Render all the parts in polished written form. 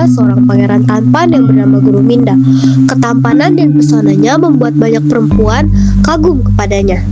seorang pangeran tampan yang bernama Guru Minda. Ketampanan dan pesonanya membuat banyak perempuan kagum kepadanya.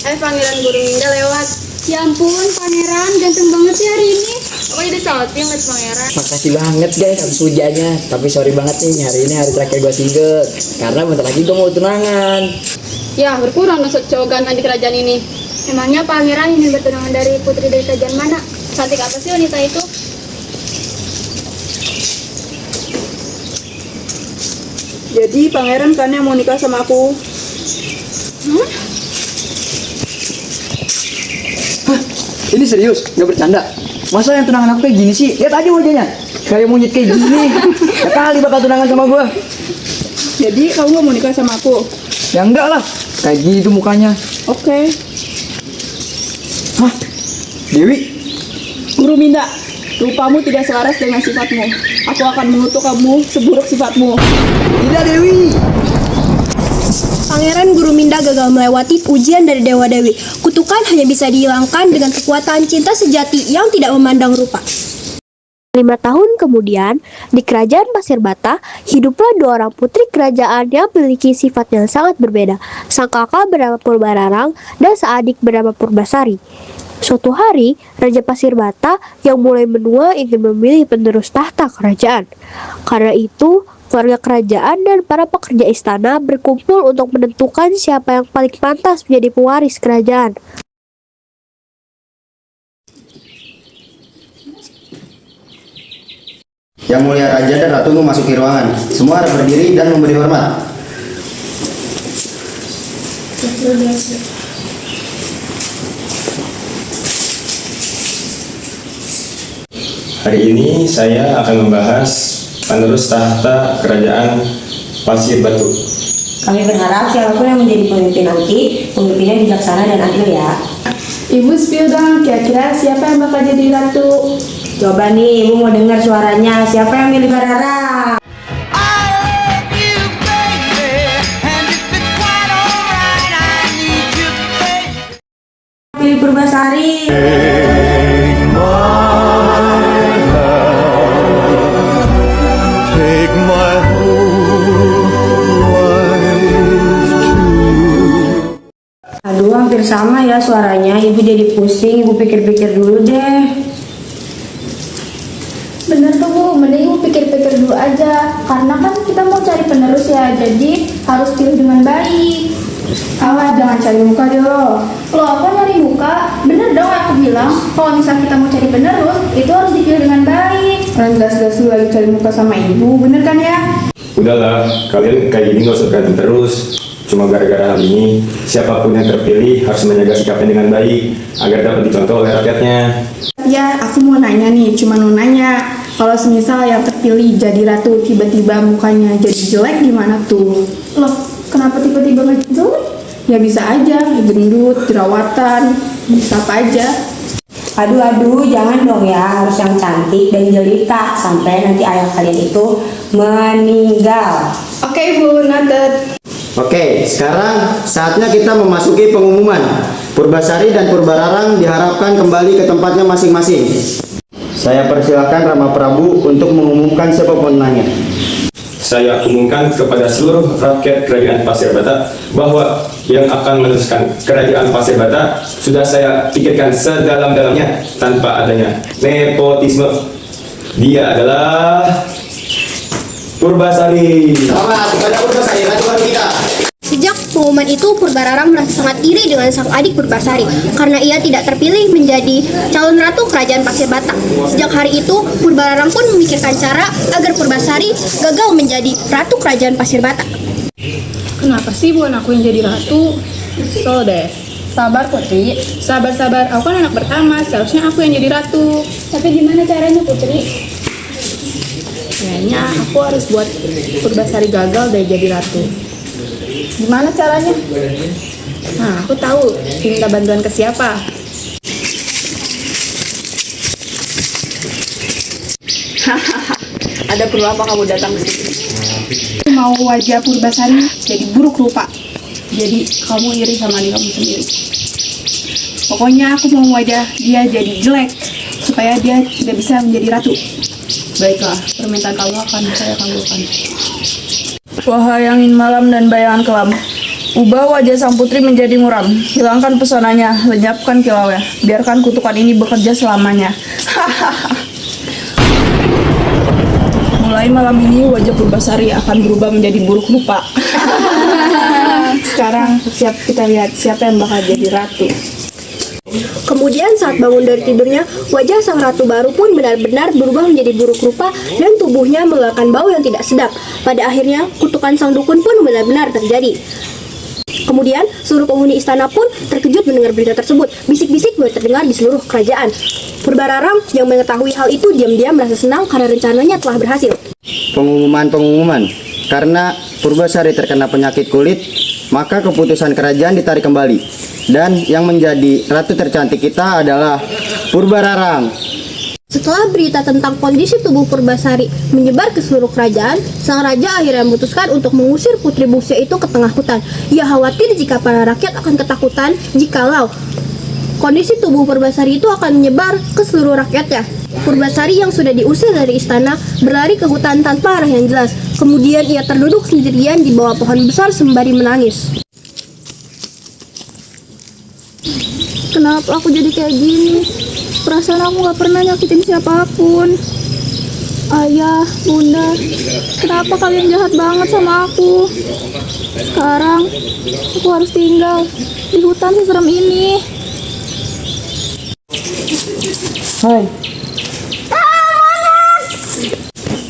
Pangeran Guru Minda lewat. Ya ampun, pangeran ganteng banget sih hari ini. Aku jadi salting liat pangeran. Makasih banget guys atas pujiannya. Tapi sorry banget nih, hari ini hari terakhir gue single. Karena bentar lagi gue mau tunangan. Ya, berkurang dong cowok ganteng di kerajaan ini. Emangnya pangeran ingin bertunangan dari putri dari kerajaan mana? Cantik apa sih wanita itu? Jadi pangeran kan yang mau nikah sama aku. Ini serius, gak bercanda. Masa yang tunangan aku kayak gini sih? Lihat aja wajahnya, kayak monyet kayak gini. Kali bakal tunangan sama gue. Jadi kamu gak mau nikah sama aku? Ya enggak lah, kayak gitu mukanya. Oke. Hah? Dewi? Guru Minda, rupamu tidak selaras dengan sifatmu. Aku akan mengutuk kamu seburuk sifatmu. Tidak Dewi. Pangeran Guru Minda gagal melewati ujian dari Dewa Dewi. Kutukan hanya bisa dihilangkan dengan kekuatan cinta sejati yang tidak memandang rupa. 5 tahun kemudian, di kerajaan Pasir Bata, hiduplah 2 orang putri kerajaan yang memiliki sifat yang sangat berbeda. Sang kakak bernama Purbararang dan seadik bernama Purbasari. Suatu hari, Raja Pasir Bata yang mulai menua ingin memilih penerus tahta kerajaan. Karena itu, keluarga kerajaan dan para pekerja istana berkumpul untuk menentukan siapa yang paling pantas menjadi pewaris kerajaan. Yang mulia raja dan ratu memasuki ruangan. Semua harus berdiri dan memberi hormat. Hari ini saya akan membahas penerus tahta kerajaan Pasir Batu. Kami berharap siapapun yang menjadi pemimpin nanti, pemimpinnya bijaksana dan adil ya. Ibu spill dong, kira-kira siapa yang bakal jadi ratu? Coba nih, ibu mau dengar suaranya. Siapa yang milih Barara? Pilih Purbasari. Aduh, hampir sama ya suaranya. Ibu jadi pusing, ibu pikir-pikir dulu deh. Bener tuh Bu, mending ibu pikir-pikir dulu aja. Karena kan kita mau cari penerus ya, jadi harus pilih dengan baik. Alah, jangan cari muka deh lo. Lo apa nyari muka? Bener dong yang aku bilang. Kalau misal kita mau cari penerus, itu harus dipilih dengan baik. Orang gas-gas lu lagi cari muka sama ibu, bener kan ya? Udahlah, kalian kayak gini gak usah berantem terus. Cuma gara-gara hal ini, siapapun yang terpilih harus menjaga sikapnya dengan baik agar dapat dicontoh oleh rakyatnya. Ya, aku mau nanya nih, cuma mau nanya. Kalau semisal yang terpilih jadi ratu, tiba-tiba mukanya jadi jelek gimana tuh? Loh, kenapa tiba-tiba jelek? Ya bisa aja, gendut, jerawatan, bisa apa aja. Aduh, jangan dong ya. Harus yang cantik dan jelita sampai nanti ayah kalian itu meninggal. Oke Bu, noted. Oke, sekarang saatnya kita memasuki pengumuman. Purbasari dan Purbararang diharapkan kembali ke tempatnya masing-masing. Saya persilakan Rama Prabu untuk mengumumkan siapa pemenangnya. Saya umumkan kepada seluruh rakyat kerajaan Pasir Bata bahwa yang akan meneruskan kerajaan Pasir Bata sudah saya pikirkan sedalam-dalamnya tanpa adanya nepotisme. Dia adalah Purbasari. Selamat kepada Purbasari, ratu baru kita. Sejak pengumuman itu, Purbararang merasa sangat iri dengan sang adik Purbasari karena ia tidak terpilih menjadi calon ratu kerajaan Pasir Bata. Sejak hari itu, Purbararang pun memikirkan cara agar Purbasari gagal menjadi ratu kerajaan Pasir Bata. Kenapa sih bukan aku yang jadi ratu? So deh. Sabar Putri, sabar-sabar. Aku kan anak pertama, seharusnya aku yang jadi ratu. Tapi gimana caranya Putri? Kayaknya aku harus buat Purbasari gagal deh jadi ratu. Gimana caranya? Nah, aku tahu. Minta bantuan ke siapa? Ada perlu apa kamu datang ke sini? Mau wajah Purbasari jadi buruk rupa. Jadi kamu iri sama diri kamu sendiri. Pokoknya aku mau wajah dia jadi jelek supaya dia tidak bisa menjadi ratu. Baiklah, permintaan kamu akan saya kabulkan. Wahai angin malam dan bayangan kelam, ubah wajah sang putri menjadi muram. Hilangkan pesonanya, lenyapkan kilaunya. Biarkan kutukan ini bekerja selamanya. Mulai malam ini wajah Purbasari akan berubah menjadi buruk rupa. Sekarang kita lihat siapa yang bakal jadi ratu. Kemudian saat bangun dari tidurnya, wajah sang ratu baru pun benar-benar berubah menjadi buruk rupa dan tubuhnya mengeluarkan bau yang tidak sedap. Pada akhirnya, kutukan sang dukun pun benar-benar terjadi. Kemudian, seluruh penghuni istana pun terkejut mendengar berita tersebut. Bisik-bisik mulai terdengar di seluruh kerajaan. Purbararang yang mengetahui hal itu diam-diam merasa senang karena rencananya telah berhasil. Pengumuman. Karena Purbasari terkena penyakit kulit, maka keputusan kerajaan ditarik kembali. Dan yang menjadi ratu tercantik kita adalah Purbararang. Setelah berita tentang kondisi tubuh Purbasari menyebar ke seluruh kerajaan, sang raja akhirnya memutuskan untuk mengusir putri bungsu itu ke tengah hutan. Ia khawatir jika para rakyat akan ketakutan jikalau kondisi tubuh Purbasari itu akan menyebar ke seluruh rakyatnya. Purbasari yang sudah diusir dari istana berlari ke hutan tanpa arah yang jelas. Kemudian ia terduduk sendirian di bawah pohon besar sembari menangis. Kenapa aku jadi kayak gini? Perasaan aku gak pernah nyakitin siapapun. Ayah, bunda, kenapa kalian jahat banget sama aku? Sekarang aku harus tinggal di hutan seserem ini. Hai.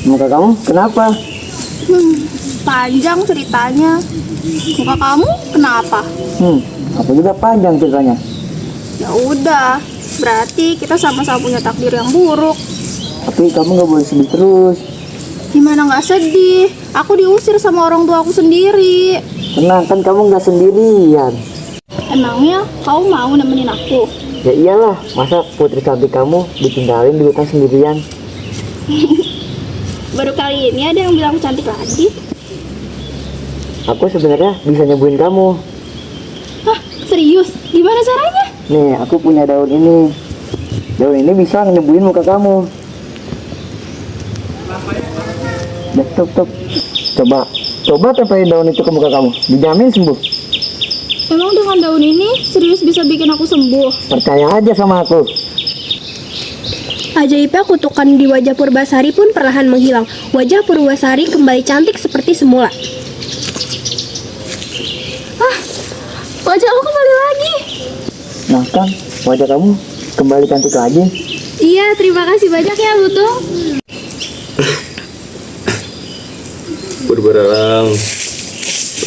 Muka kamu kenapa? Panjang ceritanya. Muka kamu kenapa? Aku juga panjang ceritanya. Ya udah, berarti kita sama-sama punya takdir yang buruk. Tapi kamu gak boleh sedih terus. Gimana nggak sedih? Aku diusir sama orang tua aku sendiri. Tenang, kan kamu gak sendirian. Emangnya kau mau nemenin aku? Ya iyalah, masa putri cantik kamu ditinggalin di hutan sendirian? Baru kali ini ada yang bilang cantik lagi. Aku sebenarnya bisa nyembuhin kamu. Hah, serius? Gimana caranya? Nih, aku punya daun ini. Daun ini bisa nyembuhin muka kamu. Stop. Coba tempelin daun itu ke muka kamu. Dijamin sembuh. Emang dengan daun ini serius bisa bikin aku sembuh? Percaya aja sama aku. Ajaibnya kutukan di wajah Purbasari pun perlahan menghilang. Wajah Purbasari kembali cantik seperti semula. Wajah aku kembali lagi. Nah kan, wajah kamu kembali cantik lagi. Iya, terima kasih banyak ya, Lutung. Purbararang.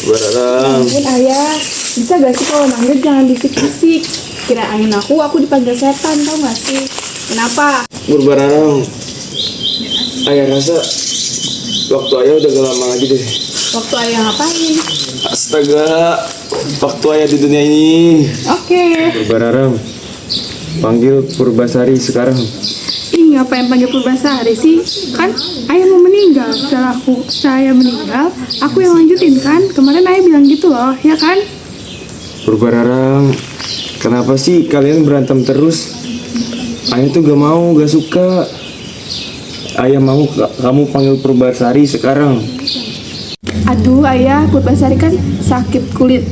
Ampun ayah, bisa gak sih kalau manggil jangan bisik-bisik? Kira angin aku dipanggil setan, tau gak sih? Kenapa? Purbararang. Ayah rasa waktu ayah udah gak lama lagi deh. Waktu ayah ngapain? Astaga, waktu ayah di dunia ini. Oke. Purbararang, panggil Purbasari sekarang. Ih, ngapain panggil Purbasari sih? Kan ayah mau meninggal. Setelah saya meninggal, aku yang lanjutin kan? Kemarin ayah bilang gitu loh, ya kan? Purbararang, kenapa sih kalian berantem terus? Ayah tuh gak mau, gak suka. Ayah mau kamu panggil Purbasari sekarang. Aduh ayah, Purbasari kan sakit kulit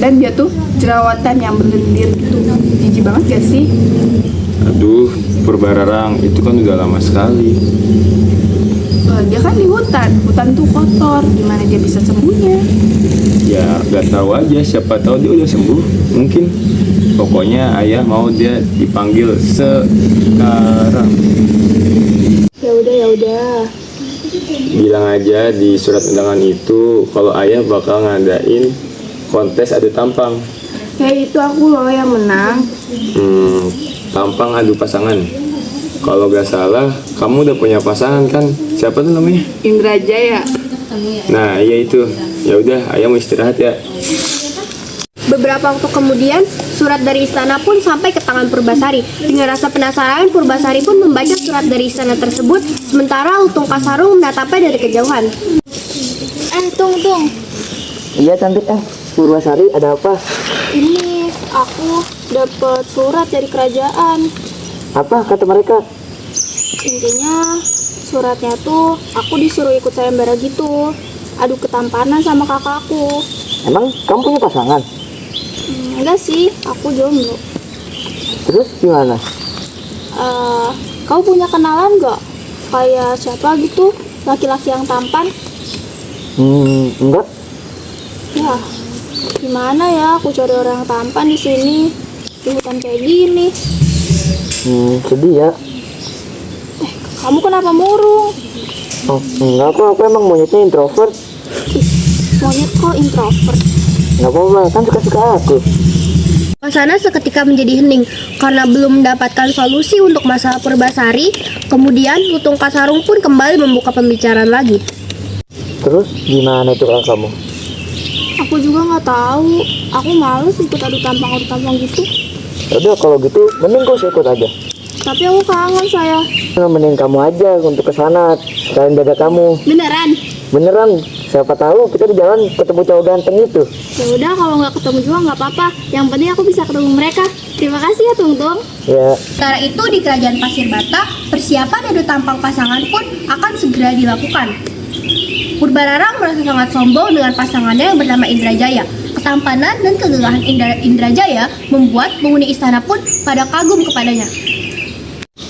dan dia tuh jerawatan yang berlendir gitu. Jijik banget gak sih? Aduh, Purbararang, itu kan udah lama sekali. Dia kan di hutan tuh kotor, gimana dia bisa sembuhnya? Ya, gak tahu aja, siapa tahu dia udah sembuh. Mungkin. Pokoknya ayah mau dia dipanggil sekarang. Ya udah. Bilang aja di surat undangan itu kalau ayah bakal ngadain kontes adu tampang. Kayak itu aku loh yang menang. Tampang adu pasangan. Kalau gak salah, kamu udah punya pasangan kan? Siapa tuh namanya? Indra Jaya. Nah, iya itu. Ya udah, ayah mau istirahat ya. Beberapa waktu kemudian, surat dari istana pun sampai ke tangan Purbasari. Dengan rasa penasaran, Purbasari pun membaca surat dari istana tersebut, sementara Lutung Kasarung menatapnya dari kejauhan. Tung. Iya cantik. Purbasari, ada apa? Ini aku dapat surat dari kerajaan. Apa kata mereka? Intinya suratnya tuh aku disuruh ikut sayembara gitu, adu ketampanan sama kakakku. Emang kamu punya pasangan? Enggak sih, aku jomblo. Terus gimana? Kau punya kenalan nggak? Kayak siapa gitu, laki-laki yang tampan? Enggak. Ya, gimana ya aku cari orang tampan di sini, di hutan kayak gini. Sedih ya. Kamu kenapa murung? Oh, enggak kok, aku emang monyetnya introvert. Monyet kok introvert? Enggak apa-apa, kan suka-suka aku. Suasana seketika menjadi hening karena belum mendapatkan solusi untuk masalah Purbasari. Kemudian Lutung Kasarung pun kembali membuka pembicaraan lagi. Terus gimana tuh kamu? Aku juga nggak tahu. Aku males ikut adu tampang gitu. Udah kalau gitu, mending kau ikut aja. Tapi aku kangen saya. Nemenin kamu aja untuk ke sana, sekalian jaga kamu. Beneran? Beneran, siapa tahu kita di jalan ketemu cowok ganteng itu. Ya udah, kalau nggak ketemu juga nggak apa-apa. Yang penting aku bisa ketemu mereka. Terima kasih ya Tung Tung. Ya, Sementara itu di Kerajaan Pasir Bata, persiapan adu tampang pasangan pun akan segera dilakukan. Purbararang merasa sangat sombong dengan pasangannya yang bernama Indrajaya. Ketampanan dan kegagahan Indrajaya membuat penghuni istana pun pada kagum kepadanya.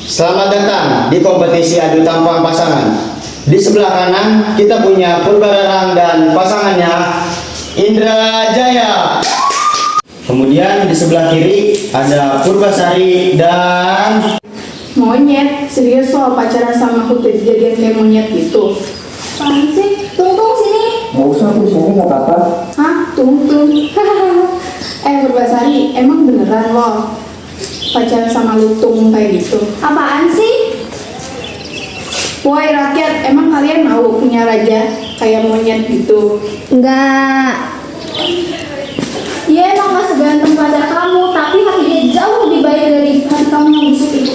Selamat datang di kompetisi adu tampang pasangan. Di sebelah kanan kita punya Purbararang dan pasangannya Indrajaya. Kemudian di sebelah kiri ada Purbasari dan Monyet, serius lo pacaran sama aku kejadian kayak monyet gitu? Apaan sih? Tung Tung sini. nggak usah aku sini nggak apa-apa. Hah? Tung Tung. Purbasari, emang beneran lo pacaran sama Lutung kayak gitu? Apaan sih? Woi rakyat, emang kalian mau punya raja kayak monyet gitu? Enggak. Dia emang gak seganteng pacar kamu, tapi hatinya jauh lebih baik dari hati kamu yang busuk itu.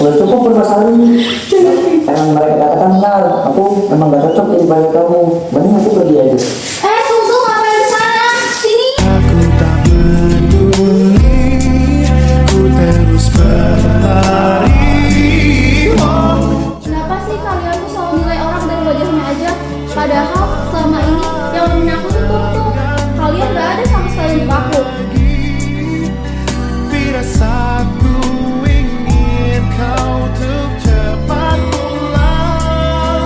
Udah cukup Purbasari. Emang mereka katakan kenal, aku memang gak cocok jadi pacar kamu. Mending aku pergi aja. Tung Tung, ngapain di sana? Sini. Aku tak peduli, ku terus berlari. Kenapa sih kalian tuh selalu nilai orang dari wajahnya aja? Padahal selama ini yang nemenin aku tuh Tung Tung. Kalian gak ada sama sekali untuk aku. Firasatku ingin kau untuk cepat pulang,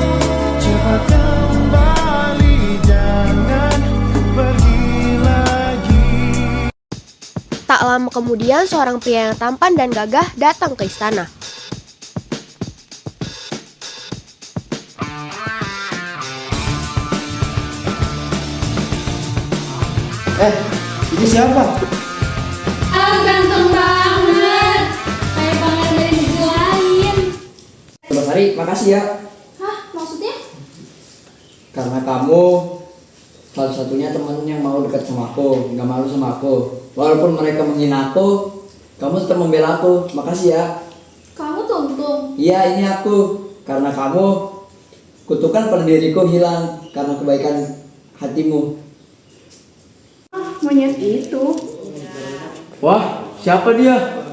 cepat kembali, jangan pergi lagi. Tak lama kemudian seorang pria yang tampan dan gagah datang ke istana. ini siapa? Ganteng banget. Kayak pangeran dari negeri lain. Purbasari, makasih ya. Hah? Maksudnya? Karena kamu salah satunya teman yang mau dekat sama aku, nggak malu sama aku. Walaupun mereka menghina aku, kamu tetap membela aku. Makasih ya. Kamu Tung Tung. Iya, ini aku. Karena kamu, kutukan pada diriku hilang karena kebaikan hatimu. Monyet itu. Wah, siapa dia?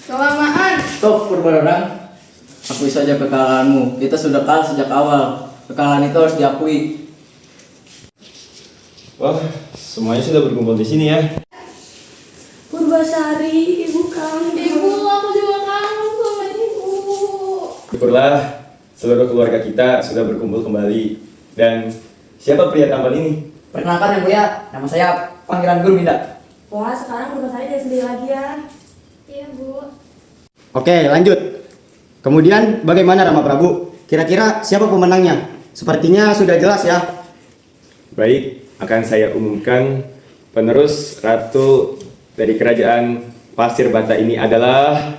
Kelamaan. Stop, Purbararang. Akui saja kekalahanmu. Kita sudah kalah sejak awal. Kekalahan itu harus diakui. Wah, semuanya sudah berkumpul di sini ya. Purbasari, ibu kangen. Ibu, aku juga kangen sama ibu. Syukurlah seluruh keluarga kita sudah berkumpul kembali. Dan siapa pria tampan ini? Perkenalkan yang mulia, nama saya Pangeran Gurminda. Wah, sekarang Purbasari jadi sendiri lagi ya. Iya, Bu. Oke, lanjut. Kemudian bagaimana Rama Prabu? Kira-kira siapa pemenangnya? Sepertinya sudah jelas ya. Baik, akan saya umumkan penerus ratu dari kerajaan Pasir Bata ini adalah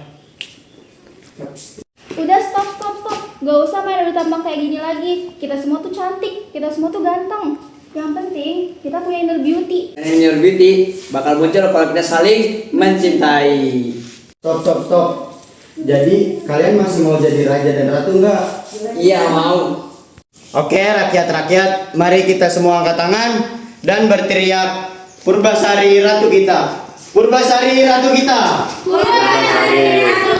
Udah stop. Gak usah main adu tampang kayak gini lagi. Kita semua tuh cantik, kita semua tuh ganteng. Yang penting kita punya inner beauty. Inner beauty bakal muncul kalau kita saling mencintai. Stop. Jadi kalian masih mau jadi raja dan ratu enggak? Iya, mau. Oke, rakyat-rakyat, mari kita semua angkat tangan dan berteriak Purbasari ratu kita. Purbasari ratu kita. Purbasari ratu